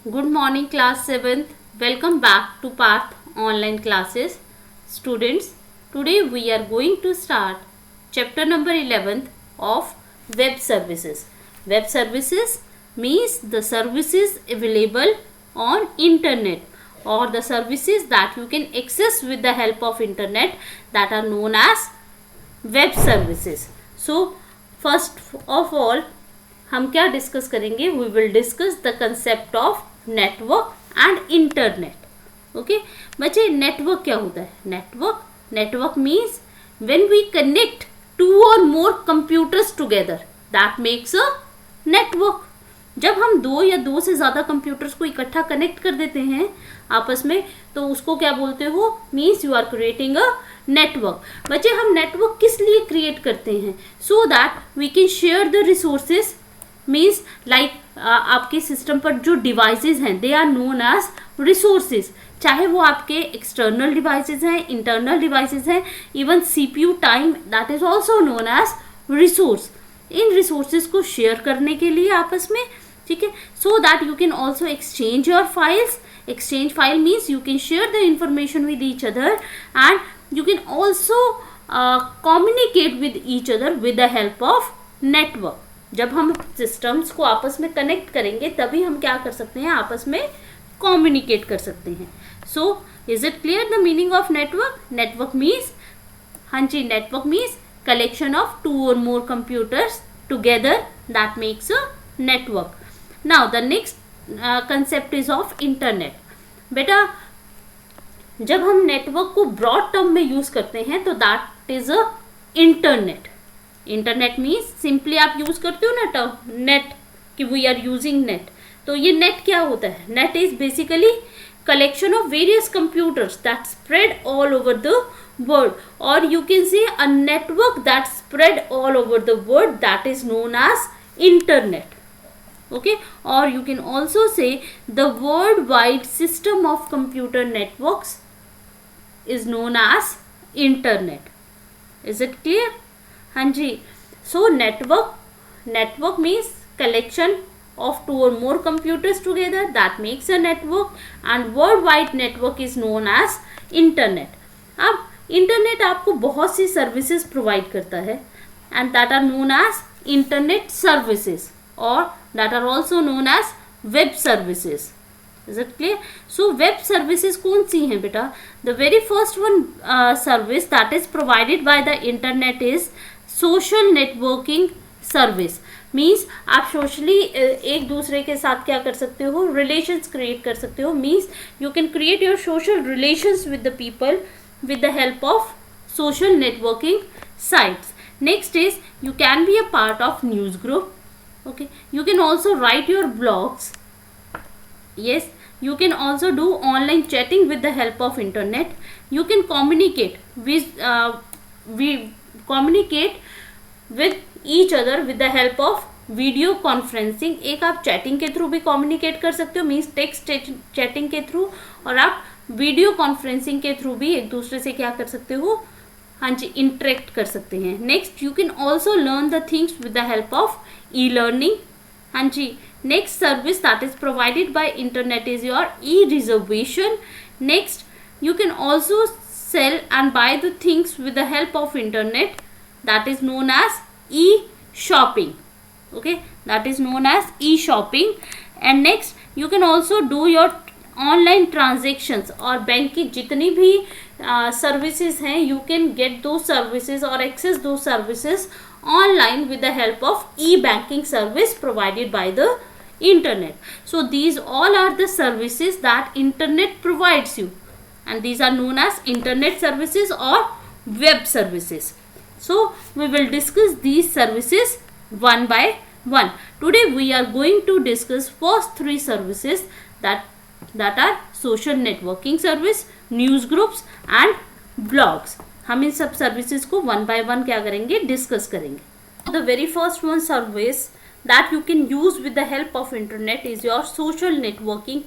Good morning, class 7th. Welcome back to Path Online Classes. Students, today we are going to start chapter number 11th of Web Services. Web Services means the services available on internet or the services that you can access with the help of internet that are known as web services. So, first of all, हम क्या discuss करेंगे? We will discuss the concept of network and internet. Okay बच्चे, network क्या होता है? Network means when we connect two or more computers together, that makes a network. जब हम दो या दो से ज्यादा कंप्यूटर्स को इकट्ठा कनेक्ट कर देते हैं आपस में, तो उसको क्या बोलते हो? Means you are creating a network. बच्चे, हम नेटवर्क किस लिए क्रिएट करते हैं? So that we can share the resources. Means like आपके सिस्टम पर जो डिवाइसेस हैं they are known as resources. चाहे वो आपके एक्सटर्नल डिवाइसेस हैं, इंटरनल डिवाइसेस हैं, even CPU time, that is also known as resource. इन रिसोर्सेज को शेयर करने के लिए आपस में, ठीक है, so that you can also exchange your files. Exchange file means you can share the information with each other and you can also communicate with each other with the help of network. जब हम systems को आपस में connect करेंगे तभी हम क्या कर सकते हैं? आपस में communicate कर सकते हैं. So is it clear the meaning of network? Network means, हाँ जी, network means collection of two or more computers together, that makes a network. Now the next concept is of internet. बेटा, जब हम network को broad term में use करते हैं तो that is a internet. Internet means simply आप use करते हो ना टर्म नेट, कि वी आर यूजिंग नेट. तो ये नेट क्या होता है? Net is basically collection of various computers that spread all over the world, or you can say a network that spread all over the world, that is known as internet. Okay, or you can also say the worldwide system of computer networks is known as internet. Is it clear? हाँ जी. So network means collection of two or more computers together, that makes a network, and worldwide network is known as internet. अब internet आपको बहुत सी services provide करता है and that are known as internet services, or that are also known as web services. Is it clear? So web services कौन सी हैं बेटा? The very first one service that is provided by the internet is social networking service. Means आप socially एक दूसरे के साथ क्या कर सकते हो? रिलेशंस क्रिएट कर सकते हो. Means you can create your social relations with the people with the help of social networking sites. Next is you can be a part of news group. Okay, you can also write your blogs. Yes, you can also do online chatting with the help of internet. You can communicate with each other with the help of video conferencing. एक आप chatting के through भी communicate कर सकते हो, means text chatting के through, और आप वीडियो कॉन्फ्रेंसिंग के थ्रू भी एक दूसरे से क्या कर सकते हो? हाँ जी, इंटरेक्ट कर सकते हैं. Next, you can also learn the things with the help of e learning. हाँ जी. Next service that is provided by internet is your e reservation. Next, you can also sell and buy the things with the help of internet, that is known as e shopping. Okay, that is known as e-shopping. And next, you can also do your online transactions, और bank की जितनी भी services हैं, you can get those services or access those services online with the help of e-banking service provided by the internet. So these all are the services that internet provides you, and these are known as internet services or web services. So we will discuss these services one by one. Today we are going to discuss first three services that are social networking service, news groups and blogs. हम इन सब services को one by one क्या करेंगे? Discuss करेंगे. The very first one service that you can use with the help of internet is your social networking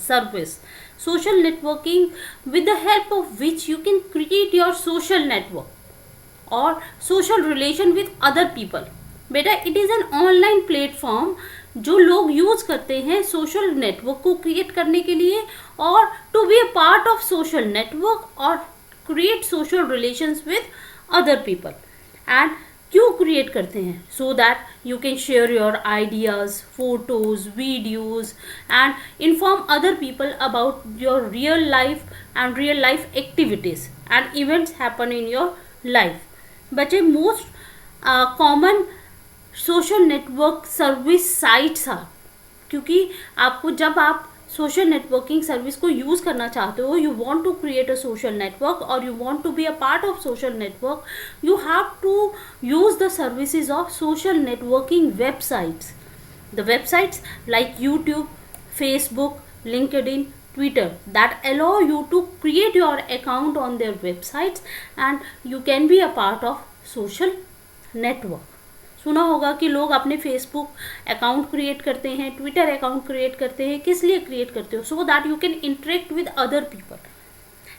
service. Social networking, with the help of which you can create your social network or social relation with other people. Beta, it is an online platform जो लोग use करते हैं social network को create करने के लिए और to be a part of social network और create social relations with other people. And क्यों क्रिएट करते हैं? So that you can share your ideas, photos, videos and inform other people about your real life and real life activities and events happen in your life. बच्चे, most common social network service sites are, क्योंकि आपको जब आप social networking service को use करना चाहते हो, you want to create a social network और you want to be a part of social network, you have to use the services of social networking websites. The websites like YouTube, Facebook, LinkedIn, Twitter that allow you to create your account on their websites and you can be a part of social network। सुना होगा कि लोग अपने Facebook account create करते हैं, Twitter account create करते हैं। किस लिए क्रिएट करते हो? सो that you can interact with other people.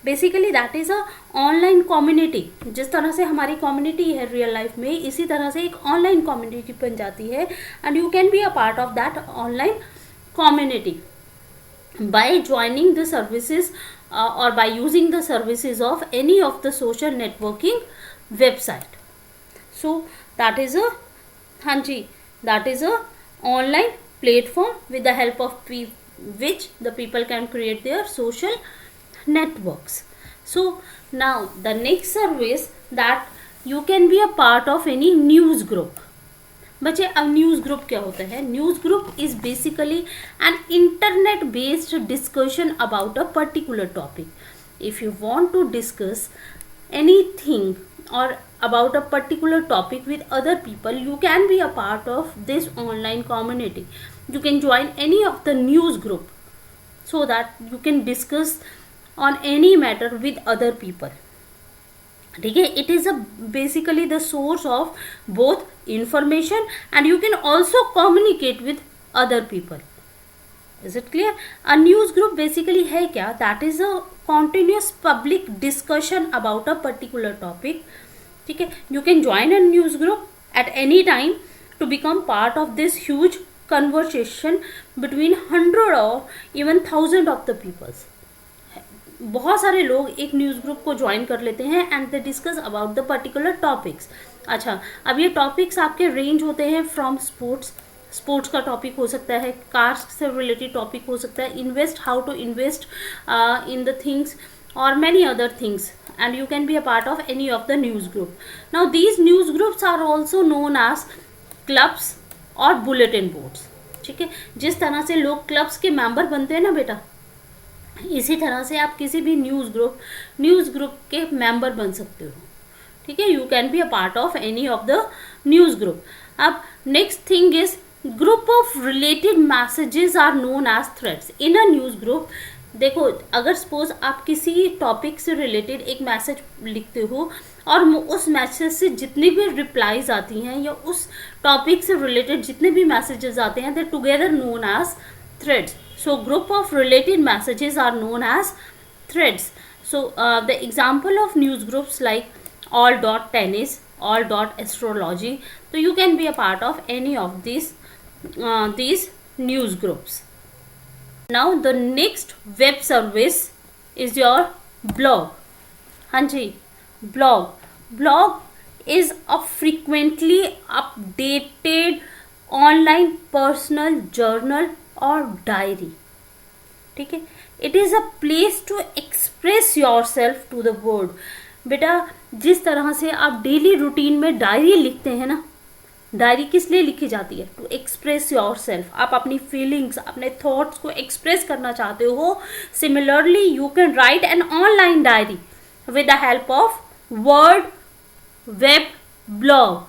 Basically that is a online community. जिस तरह से हमारी कम्युनिटी है रियल लाइफ में, इसी तरह से एक ऑनलाइन कम्युनिटी बन जाती है and you can be a part of that online community by joining the services or by using the services of any of the social networking website। So that is a that is a online platform with the help of which the people can create their social networks। So now the next service that you can be a part of any news group। बच्चे, अब news group क्या होता है? News group is basically an internet based discussion about a particular topic. If you want to discuss anything और about a particular topic with other people, you can be a part of this online community। You can join any of the news group so that you can discuss on any matter with other people। ठीक है, it is a basically the source of both information and you can also communicate with other people। Is it clear? A news group basically है क्या? That is a continuous public discussion about a particular topic। ठीक है, you can join a news group at any time to become part of this huge conversation between 100 or even 1000 of the peoples। बहुत सारे लोग एक news group को join कर लेते हैं and they discuss about the particular topics. अच्छा, अब ये टॉपिक्स आपके रेंज होते हैं फ्रॉम स्पोर्ट्स का टॉपिक हो सकता है, कार्स से रिलेटेड टॉपिक हो सकता है, invest, how to invest in the things or many other things, and you can be a part of any of the news group। Now these news groups are also known as clubs or bulletin boards। ठीक है, जिस तरह से लोग clubs के member बनते हैं ना बेटा, इसी तरह से आप किसी भी न्यूज़ ग्रुप के मेंबर बन सकते हो। ठीक है, you can be a part of any of the news group. अब next thing is group of related messages are known as threads in a news group. देखो, अगर सपोज आप किसी टॉपिक से रिलेटेड एक मैसेज लिखते हो और उस मैसेज से जितनी भी रिप्लाईज आती हैं या उस टॉपिक से रिलेटेड जितने भी मैसेजेस आते हैं, they together known as threads। So group of related messages are known as threads। So the example of news groups like all.tennis, all.astrology, so you can be a part of any of these news groups। Now the next web service is your blog। हाँ जी, blog is a frequently updated online personal journal और diary. ठीक है, it is a place to express yourself to the world. बेटा, जिस तरह से आप डेली रूटीन में डायरी लिखते हैं ना, डायरी किस लिए लिखी जाती है? To express yourself. आप अपनी फीलिंग्स, अपने थॉट्स को एक्सप्रेस करना चाहते हो। Similarly you can right an online diary with the help of word web blog.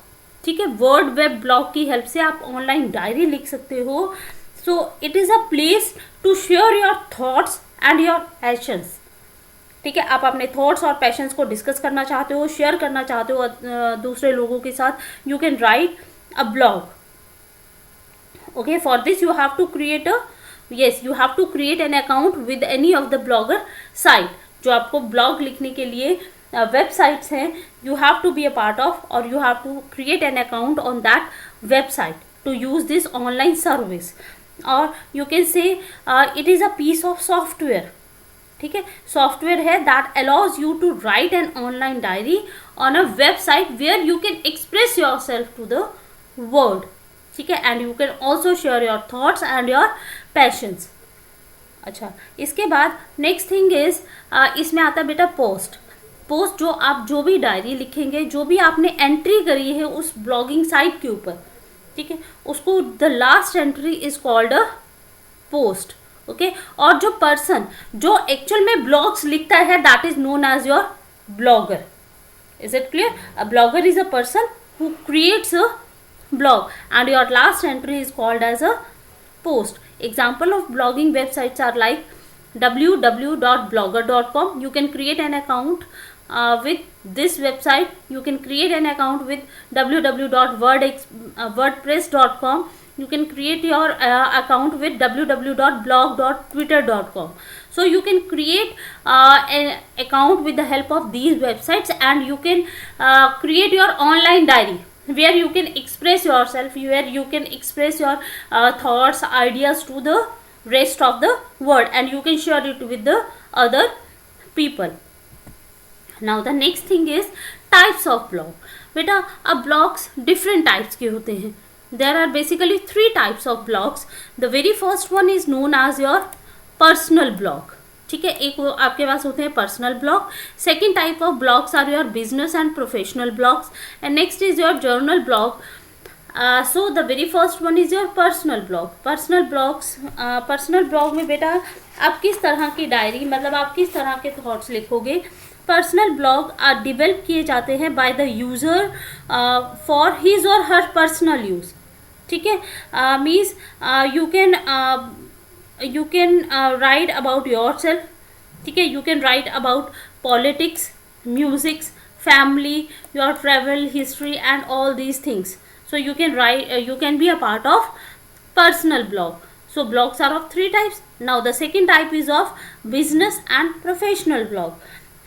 ठीक है, वर्ड वेब ब्लॉग की हेल्प से आप ऑनलाइन डायरी लिख सकते हो। So it is a place to share your thoughts and your passions। ठीक है, आप अपने थॉट्स और पैशंस को डिस्कस करना चाहते हो, शेयर करना चाहते हो दूसरे लोगों के साथ, you can write a blog. Okay, for this you have to create an account with any of the blogger site. जो आपको ब्लॉग लिखने के लिए वेबसाइट्स हैं, you have to be a part of और you have to create an account on that website. to use this online service, or you can say it is a piece of software. ठीक है, software है that allows you to write an online diary on a website where you can express yourself to the world. ठीक है, and you can also share your thoughts and your passions. अच्छा, इसके बाद next thing is इसमें आता है बेटा post. Post जो आप जो भी डायरी लिखेंगे, जो भी आपने एंट्री करी है उस ब्लॉगिंग साइट के ऊपर, ठीक है, उसको the last entry is called a post. Okay, और जो पर्सन जो एक्चुअल में ब्लॉग्स लिखता है that is known as your blogger. Is it clear? A blogger is a person who creates a blog and your last entry is called as a post. Example of blogging websites are like www.blogger.com. You can create an account with this website. You can create an account with www.wordpress.com. You can create your account with www.blog.twitter.com. So you can create an account with the help of these websites, and you can create your online diary where you can express yourself, where you can express your thoughts, ideas to the rest of the world, and you can share it with the other people. Now the next thing is types of blog. बेटा अब blogs different types के होते हैं. There are basically 3 types of blogs. The very first one is known as your personal blog. ठीक है, एक वो आपके पास होते हैं personal blog. Second type of blogs are your business and professional blogs, and next is your journal blog. So the very first one is your personal blog. Personal blog में बेटा आप किस तरह की डायरी, मतलब आप किस तरह के थॉट्स लिखोगे. पर्सनल ब्लॉग आर डिवेल्प किए जाते हैं by the user for his और हर पर्सनल यूज. ठीक है, means you can write about yourself. ठीक है, you can write about politics, music, family, your travel history and all these things. So you can write, you can be a part of personal blog. So blogs are of 3 types. Now the second type is of business and professional blog.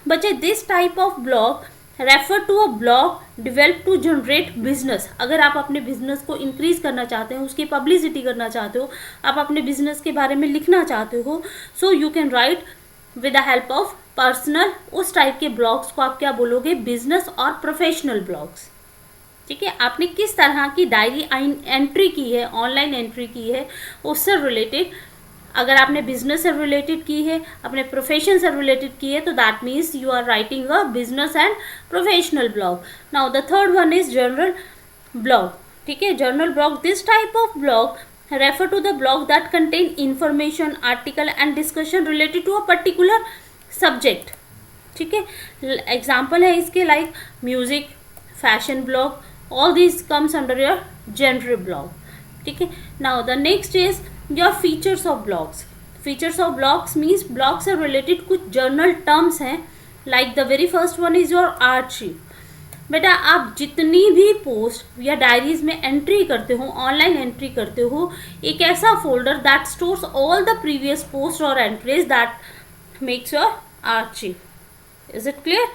बच्चे this type of blog refer to a blog develop to generate business. अगर आप अपने business को increase करना चाहते हो, उसकी publicity करना चाहते हो, आप अपने बिजनेस के बारे में लिखना चाहते हो, so you can right with the help of personal. उस टाइप के ब्लॉग्स को आप क्या बोलोगे? बिजनेस और प्रोफेशनल ब्लॉग्स. ठीक है, आपने किस तरह की डायरी एंट्री की है, ऑनलाइन एंट्री की है, उससे रिलेटेड. अगर आपने बिजनेस से रिलेटेड की है, अपने प्रोफेशन से रिलेटेड की है, तो that means you are writing a business and professional blog. Now the third one is general blog. ठीक है, general blog, this type of blog refer to the blog that contain information, article and discussion related to a particular subject. ठीक है, example है इसके like music, fashion blog, all this comes under your general blog. ठीक है, now the next is your features of blogs. Features of blogs means blogs से related कुछ journal terms हैं, like the very first one is your archive. बेटा आप जितनी भी post या डायरीज में एंट्री करते हो, ऑनलाइन एंट्री करते हो, एक ऐसा folder that stores all the previous post और entries that makes your archive. Is it clear?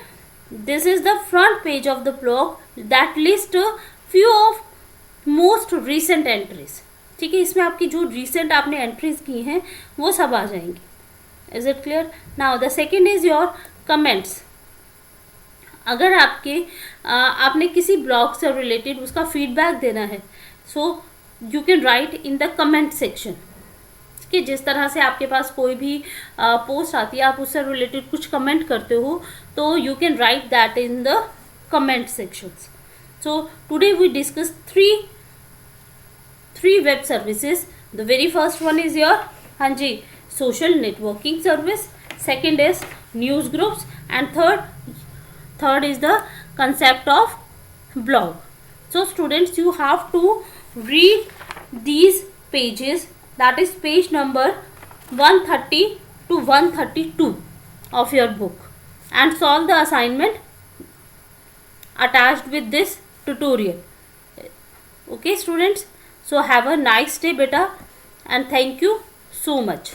This is the front page of the blog that lists a few of most recent entries. ठीक है, इसमें आपकी जो recent आपने entries की हैं वो सब आ जाएंगी. Is it clear? Now the second is your comments. अगर आपने किसी ब्लॉग से रिलेटेड उसका फीडबैक देना है, so you can right in the comment section. ठीक है, जिस तरह से आपके पास कोई भी पोस्ट आती है, आप उससे रिलेटेड कुछ कमेंट करते हो, तो you can write that in the comment sections. So today we discuss three web services. The very first one is your social networking service. Second is news groups, and third is the concept of blog. So students, you have to read these pages, that is page number 130 to 132 of your book, and solve the assignment attached with this tutorial. Okay students, so have a nice day beta, and thank you so much.